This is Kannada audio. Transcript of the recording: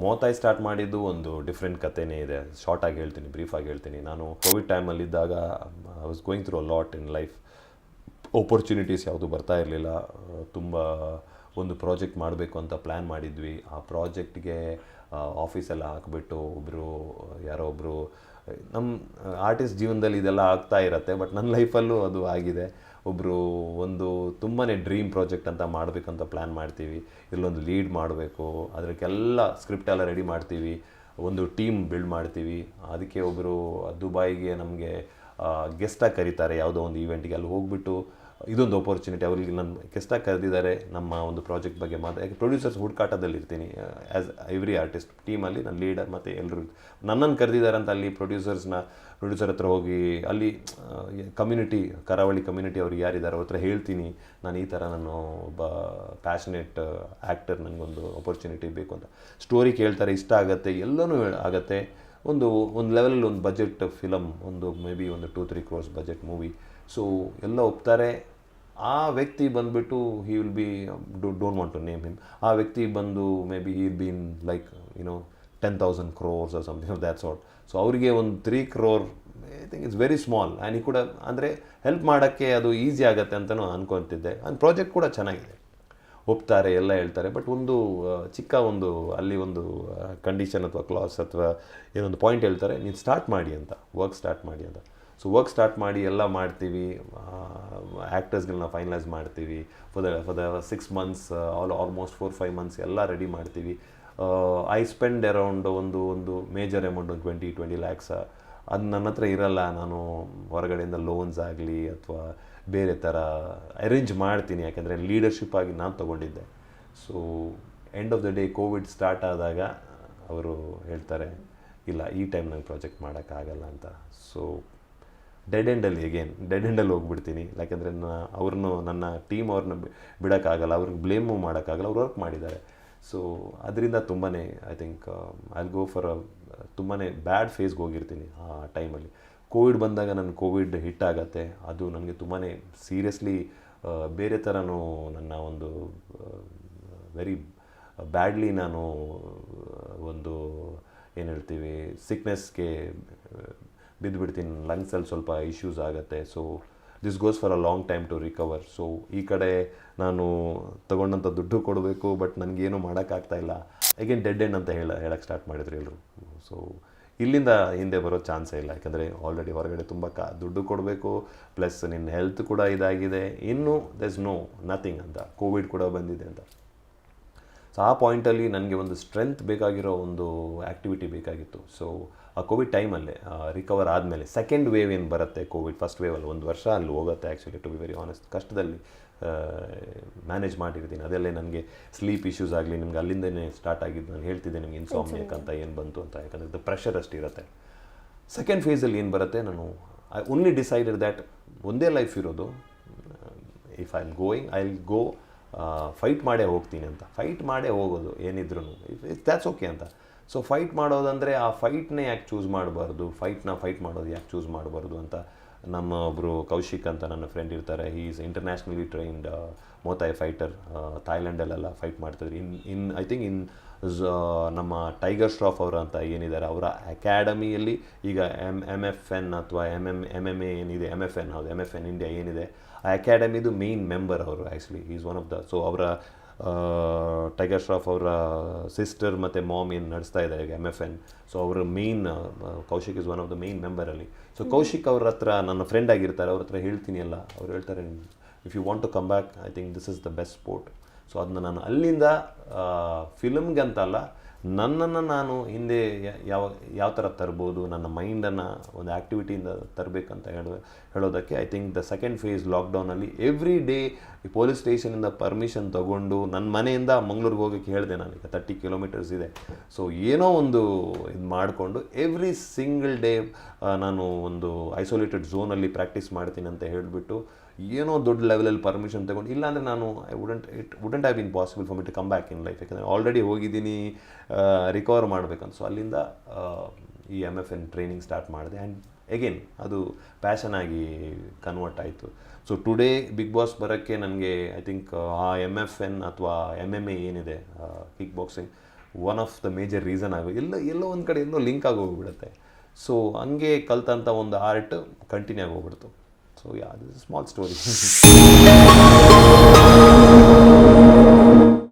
ಮೋತಾಯಿ ಸ್ಟಾರ್ಟ್ ಮಾಡಿದ್ದು ಒಂದು ಡಿಫ್ರೆಂಟ್ ಕಥೆನೇ ಇದೆ. ಶಾರ್ಟಾಗಿ ಹೇಳ್ತೀನಿ, ಬ್ರೀಫಾಗಿ ಹೇಳ್ತೀನಿ. ನಾನು ಕೋವಿಡ್ ಟೈಮಲ್ಲಿದ್ದಾಗ I was going through a lot in life. Opportunities ಯಾವುದು ಬರ್ತಾ ಇರಲಿಲ್ಲ. ತುಂಬ ಒಂದು ಪ್ರಾಜೆಕ್ಟ್ ಮಾಡಬೇಕು ಅಂತ ಪ್ಲ್ಯಾನ್ ಮಾಡಿದ್ವಿ. ಆ ಪ್ರಾಜೆಕ್ಟ್ಗೆ ಆಫೀಸೆಲ್ಲ ಹಾಕಿಬಿಟ್ಟು ಯಾರೋ ಒಬ್ಬರು ನಮ್ಮ ಆರ್ಟಿಸ್ಟ್ ಜೀವನದಲ್ಲಿ ಇದೆಲ್ಲ ಆಗ್ತಾ ಇರತ್ತೆ. ಬಟ್ ನನ್ನ ಲೈಫಲ್ಲೂ ಅದು ಆಗಿದೆ. ಒಂದು ತುಂಬಾ ಡ್ರೀಮ್ ಪ್ರಾಜೆಕ್ಟ್ ಅಂತ ಮಾಡಬೇಕಂತ ಪ್ಲ್ಯಾನ್ ಮಾಡ್ತೀವಿ. ಇಲ್ಲೊಂದು ಲೀಡ್ ಮಾಡಬೇಕು, ಅದಕ್ಕೆಲ್ಲ ಸ್ಕ್ರಿಪ್ಟ್ ಎಲ್ಲ ರೆಡಿ ಮಾಡ್ತೀವಿ, ಒಂದು ಟೀಮ್ ಬಿಲ್ಡ್ ಮಾಡ್ತೀವಿ. ಅದಕ್ಕೆ ಒಬ್ಬರು ದುಬೈಗೆ ನಮಗೆ ಗೆಸ್ಟಾಗಿ ಕರೀತಾರೆ ಯಾವುದೋ ಒಂದು ಈವೆಂಟಿಗೆ. ಅಲ್ಲಿ ಹೋಗ್ಬಿಟ್ಟು ಇದೊಂದು ಆಪರ್ಚುನಿಟಿ, ಅವ್ರಿಗೆ ನನ್ನ ಗೆಸ್ಟಾಗಿ ಕರೆದಿದ್ದಾರೆ ನಮ್ಮ ಒಂದು ಪ್ರಾಜೆಕ್ಟ್ ಬಗ್ಗೆ ಯಾಕೆ ಪ್ರೊಡ್ಯೂಸರ್ಸ್ ಹುಡುಕಾಟದಲ್ಲಿ ಇರ್ತೀನಿ. ಆ್ಯಸ್ ಎವ್ರಿ ಆರ್ಟಿಸ್ಟ್ ಟೀಮಲ್ಲಿ ನಾನು ಲೀಡರ್ ಮತ್ತು ಎಲ್ಲರೂ ನನ್ನನ್ನು ಕರೆದಿದ್ದಾರೆ ಅಂತ ಅಲ್ಲಿ ಪ್ರೊಡ್ಯೂಸರ್ ಹತ್ರ ಹೋಗಿ ಅಲ್ಲಿ ಕಮ್ಯುನಿಟಿ, ಕರಾವಳಿ ಕಮ್ಯುನಿಟಿ ಅವ್ರಿಗೆ ಯಾರಿದ್ದಾರೆ ಅವ್ರ ಹತ್ರ ಹೇಳ್ತೀನಿ, ನಾನು ಈ ಥರ ನಾನು ಒಬ್ಬ ಪ್ಯಾಷನೇಟ್ ಆ್ಯಕ್ಟರ್, ನನಗೊಂದು ಆಪರ್ಚುನಿಟಿ ಬೇಕು ಅಂತ. ಸ್ಟೋರಿ ಕೇಳ್ತಾರೆ, ಇಷ್ಟ ಆಗುತ್ತೆ, ಎಲ್ಲನೂ ಆಗುತ್ತೆ. ಒಂದು ಲೆವೆಲಲ್ಲಿ ಒಂದು ಬಜೆಟ್ ಫಿಲಮ್, ಮೇ ಬಿ ಒಂದು 2-3 crores ಬಜೆಟ್ ಮೂವಿ. ಸೊ ಎಲ್ಲ ಒಪ್ತಾರೆ. ಆ ವ್ಯಕ್ತಿ ಬಂದುಬಿಟ್ಟು he will be don't want to name him. ಆ ವ್ಯಕ್ತಿ ಬಂದು maybe he will be in like 10,000 crores or something of that sort. So ಅವರಿಗೆ ಒಂದು 3 crore I think it's very small. And ಈ ಕೂಡ ಅಂದರೆ ಹೆಲ್ಪ್ ಮಾಡೋಕ್ಕೆ ಅದು ಈಸಿ ಆಗುತ್ತೆ ಅಂತಲೂ ಅಂದ್ಕೊತಿದ್ದೆ. ಆ್ಯಂಡ್ ಪ್ರಾಜೆಕ್ಟ್ ಕೂಡ ಚೆನ್ನಾಗಿದೆ, ಒಪ್ತಾರೆ, ಎಲ್ಲ ಹೇಳ್ತಾರೆ. ಬಟ್ ಒಂದು ಚಿಕ್ಕ ಅಲ್ಲಿ ಒಂದು ಕಂಡೀಷನ್ ಅಥವಾ ಕ್ಲಾಸ್ ಅಥವಾ ಏನೊಂದು ಪಾಯಿಂಟ್ ಹೇಳ್ತಾರೆ, ನೀನು ಸ್ಟಾರ್ಟ್ ಮಾಡಿ ಅಂತ, ವರ್ಕ್ ಸ್ಟಾರ್ಟ್ ಮಾಡಿ ಅಂತ. ಸೊ ವರ್ಕ್ ಸ್ಟಾರ್ಟ್ ಮಾಡಿ ಎಲ್ಲ ಮಾಡ್ತೀವಿ, ಆ್ಯಕ್ಟರ್ಸ್ಗಳನ್ನ ಫೈನಲೈಸ್ ಮಾಡ್ತೀವಿ. For the 6 months almost 4-5 months ಎಲ್ಲ ರೆಡಿ ಮಾಡ್ತೀವಿ. ಐ ಸ್ಪೆಂಡ್ ಅರೌಂಡ್ ಒಂದು ಮೇಜರ್ ಅಮೌಂಟ್, ಒಂದು 20 lakhs. ಅದು ನನ್ನ ಹತ್ರ ಇರಲ್ಲ. ನಾನು ಹೊರಗಡೆಯಿಂದ ಲೋನ್ಸ್ ಆಗಲಿ ಅಥವಾ ಬೇರೆ ಥರ ಅರೇಂಜ್ ಮಾಡ್ತೀನಿ, ಯಾಕೆಂದರೆ ಲೀಡರ್ಶಿಪ್ ಆಗಿ ನಾನು ತೊಗೊಂಡಿದ್ದೆ. So end of the day Covid start ಆದಾಗ ಅವರು ಹೇಳ್ತಾರೆ, ಇಲ್ಲ ಈ ಟೈಮ್ ನಂಗೆ ಪ್ರಾಜೆಕ್ಟ್ ಮಾಡೋಕ್ಕಾಗಲ್ಲ ಅಂತ. ಸೊ ಡೆಡ್ ಎಂಡಲ್ಲಿ ಹೋಗ್ಬಿಡ್ತೀನಿ. ಯಾಕೆಂದರೆ ನನ್ನ ಟೀಮ್ ಅವ್ರನ್ನ ಬಿಡೋಕ್ಕಾಗಲ್ಲ, ಅವ್ರಿಗೆ ಬ್ಲೇಮು ಮಾಡೋಕ್ಕಾಗಲ್ಲ, ಅವ್ರು ವರ್ಕ್ ಮಾಡಿದ್ದಾರೆ. ಸೊ ಅದರಿಂದ ತುಂಬಾ I think I go for ತುಂಬಾ ಬ್ಯಾಡ್ ಫೇಸ್ಗೆ ಹೋಗಿರ್ತೀನಿ ಆ ಟೈಮಲ್ಲಿ. ಕೋವಿಡ್ ಬಂದಾಗ ಕೋವಿಡ್ ಹಿಟ್ ಆಗುತ್ತೆ. ಅದು ನನಗೆ ತುಂಬಾ ಸೀರಿಯಸ್ಲಿ ಬೇರೆ ಥರನೂ ನನ್ನ ಒಂದು ವೆರಿ ಬ್ಯಾಡ್ಲಿ ನಾನು ಏನು ಹೇಳ್ತೀವಿ ಸಿಕ್ನೆಸ್ಗೆ ಬಿದ್ದುಬಿಡ್ತೀನಿ. ಲಂಗ್ಸಲ್ಲಿ ಸ್ವಲ್ಪ ಇಶ್ಯೂಸ್ ಆಗುತ್ತೆ. So this goes for a long time to recover. So ಈ ಕಡೆ ನಾನು ತೊಗೊಂಡಂಥ ದುಡ್ಡು ಕೊಡಬೇಕು, ಬಟ್ ನನಗೇನು ಮಾಡೋಕ್ಕಾಗ್ತಾಯಿಲ್ಲ. ಅಗೇನ್ ಡೆಡ್ ಎಂಡ್ ಅಂತ ಹೇಳಕ್ಕೆ ಸ್ಟಾರ್ಟ್ ಮಾಡಿದ್ರು ಎಲ್ಲರೂ. ಸೊ ಇಲ್ಲಿಂದ ಹಿಂದೆ ಬರೋ ಚಾನ್ಸೇ ಇಲ್ಲ, ಯಾಕಂದರೆ ಆಲ್ರೆಡಿ ಹೊರಗಡೆ ತುಂಬ ದುಡ್ಡು ಕೊಡಬೇಕು, ಪ್ಲಸ್ ನಿನ್ನ ಹೆಲ್ತ್ ಕೂಡ ಇದಾಗಿದೆ, ಇನ್ನೂ ದೆಸ್ ನಥಿಂಗ್ ಅಂತ, ಕೋವಿಡ್ ಕೂಡ ಬಂದಿದೆ ಅಂತ. ಸೊ ಆ ಪಾಯಿಂಟಲ್ಲಿ ನನಗೆ ಒಂದು ಸ್ಟ್ರೆಂತ್ ಬೇಕಾಗಿರೋ ಒಂದು ಆ್ಯಕ್ಟಿವಿಟಿ ಬೇಕಾಗಿತ್ತು. ಸೊ ಆ ಕೋವಿಡ್ ಟೈಮಲ್ಲೇ ರಿಕವರ್ ಆದಮೇಲೆ ಸೆಕೆಂಡ್ ವೇವ್ ಏನು ಬರುತ್ತೆ, ಕೋವಿಡ್ ಫಸ್ಟ್ ವೇವಲ್ಲಿ 1 ವರ್ಷ ಅಲ್ಲಿ ಹೋಗುತ್ತೆ. Actually to be very honest, ಕಷ್ಟದಲ್ಲಿ ಮ್ಯಾನೇಜ್ ಮಾಡಿರ್ತೀನಿ. ಅದೆಲ್ಲೇ ನನಗೆ ಸ್ಲೀಪ್ ಇಶ್ಯೂಸ್ ಆಗಲಿ, ನಿಮ್ಗೆ ಅಲ್ಲಿಂದನೇ ಸ್ಟಾರ್ಟ್ ಆಗಿದ್ದು. ನಾನು ಹೇಳ್ತಿದ್ದೆ ನಿಮ್ಗೆ ಇನ್ಸಾಮ್ನಿಯಕ್ ಅಂತ ಏನು ಬಂತು ಅಂತ, ಯಾಕಂದರೆ ದ ಪ್ರೆಷರ್ ಅಷ್ಟು ಇರುತ್ತೆ. ಸೆಕೆಂಡ್ ಫೇಸಲ್ಲಿ ಏನು ಬರುತ್ತೆ, ನಾನು ಐ ಓನ್ಲಿ ಡಿಸೈಡೆಡ್ ದ್ಯಾಟ್ ಒಂದೇ ಲೈಫ್ ಇರೋದು, if I am going I will go, fight ಮಾಡೇ ಹೋಗ್ತೀನಿ ಅಂತ. ಫೈಟ್ ಮಾಡೇ ಹೋಗೋದು ಏನಿದ್ರು, ಇಫ್ ದ್ಯಾಟ್ಸ್ ಓಕೆ ಅಂತ. ಸೊ ಫೈಟ್ ಮಾಡೋದಂದರೆ ಆ ಫೈಟ್ನೇ ಯಾಕೆ ಚೂಸ್ ಮಾಡಬಾರ್ದು, ಫೈಟ್ ಮಾಡೋದು ಯಾಕೆ ಚೂಸ್ ಮಾಡಬಾರ್ದು ಅಂತ ನಮ್ಮ ಒಬ್ಬರು ಕೌಶಿಕ್ ಅಂತ ನನ್ನ ಫ್ರೆಂಡ್ ಇರ್ತಾರೆ. He is internationally trained Muay Thai fighter. ಥಾಯ್ಲೆಂಡಲ್ಲೆಲ್ಲ ಫೈಟ್ ಮಾಡ್ತಿದ್ರು. ಐ ಥಿಂಕ್ ನಮ್ಮ ಟೈಗರ್ ಶ್ರಾಫ್ ಅವರು ಅಂತ ಏನಿದ್ದಾರೆ, ಅವರ ಅಕಾಡೆಮಿಯಲ್ಲಿ ಈಗ MFN ಅಥವಾ MMA ಏನಿದೆ, MFN ಇಂಡಿಯಾ ಏನಿದೆ, ಆ ಅಕಾಡೆಮಿದು ಮೇನ್ ಮೆಂಬರ್ ಅವರು. Actually is one of the, so ಅವರ ಟೈಗರ್ ಶ್ರಾಫ್ ಅವರ ಸಿಸ್ಟರ್ ಮತ್ತು ಮಾಮ್ ಏನು ನಡೆಸ್ತಾ ಇದ್ದಾರೆ ಈಗ MFN. ಸೊ ಅವರ main Kaushik is one of the main ಮೆಂಬರಲ್ಲಿ. ಸೊ ಕೌಶಿಕ್ ಅವ್ರ ಹತ್ರ ನನ್ನ ಫ್ರೆಂಡ್ ಆಗಿರ್ತಾರೆ, ಅವ್ರ ಹತ್ರ ಹೇಳ್ತೀನಿ ಎಲ್ಲ. ಅವ್ರು ಹೇಳ್ತಾರೆ, if you want to come back I think this is the best sport. So ಅದನ್ನ ನಾನು ಅಲ್ಲಿಂದ ಫಿಲಮ್ಗೆ ಅಂತಲ್ಲ, ನನ್ನನ್ನು ನಾನು ಹಿಂದೆ ಯಾವ ಥರ ತರ್ಬೋದು, ನನ್ನ ಮೈಂಡನ್ನು ಒಂದು ಆ್ಯಕ್ಟಿವಿಟಿಯಿಂದ ತರಬೇಕಂತ ಹೇಳೋದಕ್ಕೆ I think the second phase ಲಾಕ್ಡೌನಲ್ಲಿ ಎವ್ರಿ ಡೇ ಪೊಲೀಸ್ ಸ್ಟೇಷನಿಂದ ಪರ್ಮಿಷನ್ ತೊಗೊಂಡು ನನ್ನ ಮನೆಯಿಂದ ಮಂಗಳೂರಿಗೆ ಹೋಗೋಕ್ಕೆ ಹೇಳಿದೆ. ನನಗೆ 30 kilometers ಇದೆ. ಸೊ ಏನೋ ಒಂದು ಇದು ಮಾಡಿಕೊಂಡು ಎವ್ರಿ ಸಿಂಗಲ್ ಡೇ ನಾನು ಒಂದು ಐಸೋಲೇಟೆಡ್ ಝೋನಲ್ಲಿ ಪ್ರಾಕ್ಟೀಸ್ ಮಾಡ್ತೀನಿ ಅಂತ ಹೇಳಿಬಿಟ್ಟು ಏನೋ ದೊಡ್ಡ ಲೆವೆಲಲ್ಲಿ ಪರ್ಮಿಷನ್ ತೊಗೊಂಡು, ಇಲ್ಲಾಂದರೆ ನಾನು it wouldn't have been possible for me to come back in life. ಯಾಕಂದರೆ ಆಲ್ರೆಡಿ ಹೋಗಿದ್ದೀನಿ, ರಿಕವರ್ ಮಾಡಬೇಕಂತ. ಸೊ ಅಲ್ಲಿಂದ ಈ MFN ಟ್ರೈನಿಂಗ್ ಸ್ಟಾರ್ಟ್ ಮಾಡಿದೆ. ಆ್ಯಂಡ್ ಎಗೇನ್ ಅದು ಪ್ಯಾಷನ್ ಆಗಿ ಕನ್ವರ್ಟ್ ಆಯಿತು. ಸೊ ಟುಡೇ ಬಿಗ್ ಬಾಸ್ ಬರೋಕ್ಕೆ ನನಗೆ ಐ ಥಿಂಕ್ ಆ MFN ಅಥವಾ MMA ಏನಿದೆ kick boxing, one of the major reason ಎಲ್ಲೋ ಒಂದು ಕಡೆ ಎಲ್ಲೋ ಲಿಂಕ್ ಆಗೋಗ್ಬಿಡುತ್ತೆ. ಸೊ ಹಂಗೆ ಕಲ್ತಂಥ ಒಂದು ಆರ್ಟ್ ಕಂಟಿನ್ಯೂ ಆಗೋಗ್ಬಿಡ್ತು. So yeah this small story.